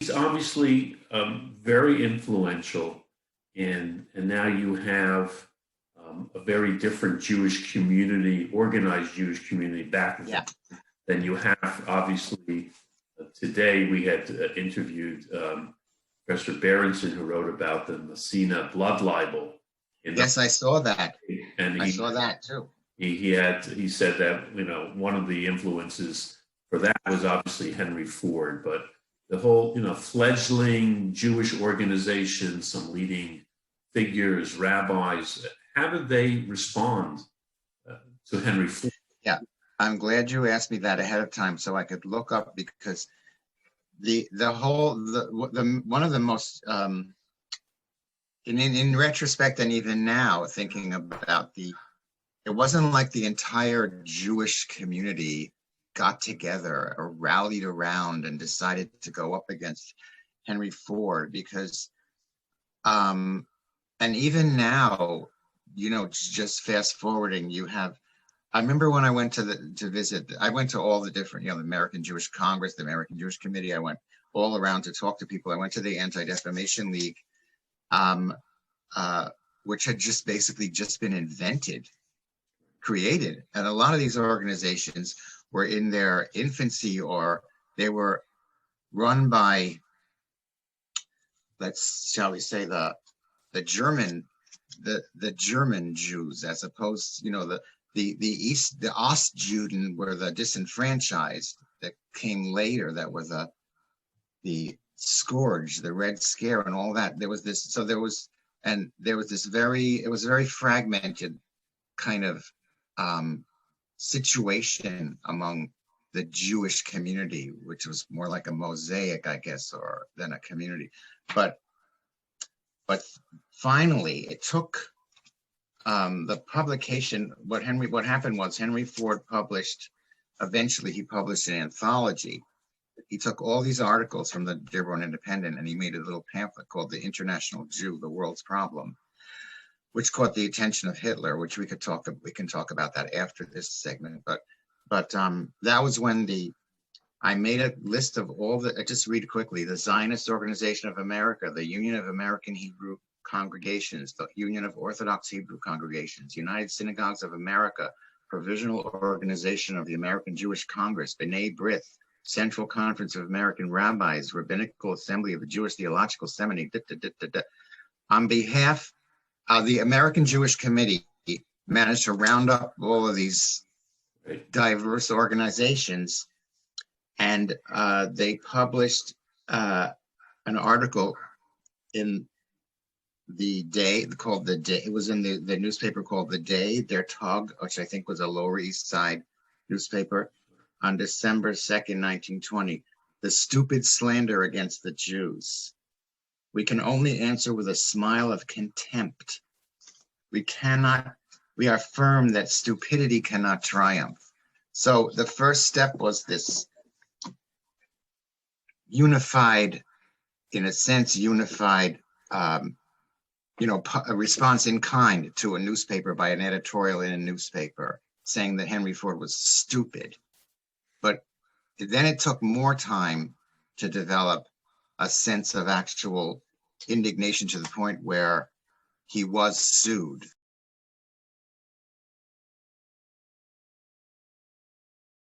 he's obviously very influential, and now you have a very different Jewish community, organized Jewish community back then than you have. Obviously, today we had interviewed Professor Berenson, who wrote about the Messina blood libel. Yes, I saw that, and I saw that too. He said that one of the influences for that was obviously Henry Ford, but the whole fledgling Jewish organization, some leading figures, rabbis, how did they respond to Henry Ford? Yeah, I'm glad you asked me that ahead of time so I could look up, because one of the most in retrospect, and even now thinking about it wasn't like the entire Jewish community got together or rallied around and decided to go up against Henry Ford, because and even now, just fast forwarding, I remember when I went to visit, I went to all the different, the American Jewish Congress, the American Jewish Committee. I went all around to talk to people. I went to the Anti-Defamation League, which had just basically just been created. And a lot of these organizations were in their infancy, or they were run by, shall we say, the German Jews, as opposed, the Ostjuden were the disenfranchised that came later, that were the scourge, the Red Scare, and all that. There was this very fragmented kind of situation among the Jewish community, which was more like a mosaic, I guess, than a community. But finally, it took the publication. What happened was Henry Ford eventually he published an anthology. He took all these articles from the Dearborn Independent and he made a little pamphlet called The International Jew, The World's Problem, which caught the attention of Hitler, which we can talk about that after this segment. But that was when I made a list of I just read quickly: the Zionist Organization of America, the Union of American Hebrew Congregations, the Union of Orthodox Hebrew Congregations, United Synagogues of America, Provisional Organization of the American Jewish Congress, B'nai B'rith, Central Conference of American Rabbis, Rabbinical Assembly of the Jewish Theological Seminary. On behalf of the American Jewish Committee, managed to round up all of these diverse organizations, and they published an article in the Day called The Day. It was in the newspaper called The Day, Der Tag, which I think was a Lower East Side newspaper, on December 2nd, 1920. The stupid slander against the Jews. We can only answer with a smile of contempt. We are firm that stupidity cannot triumph. So the first step was this unified a response in kind to a newspaper by an editorial in a newspaper saying that Henry Ford was stupid. But then it took more time to develop a sense of actual indignation, to the point where he was sued.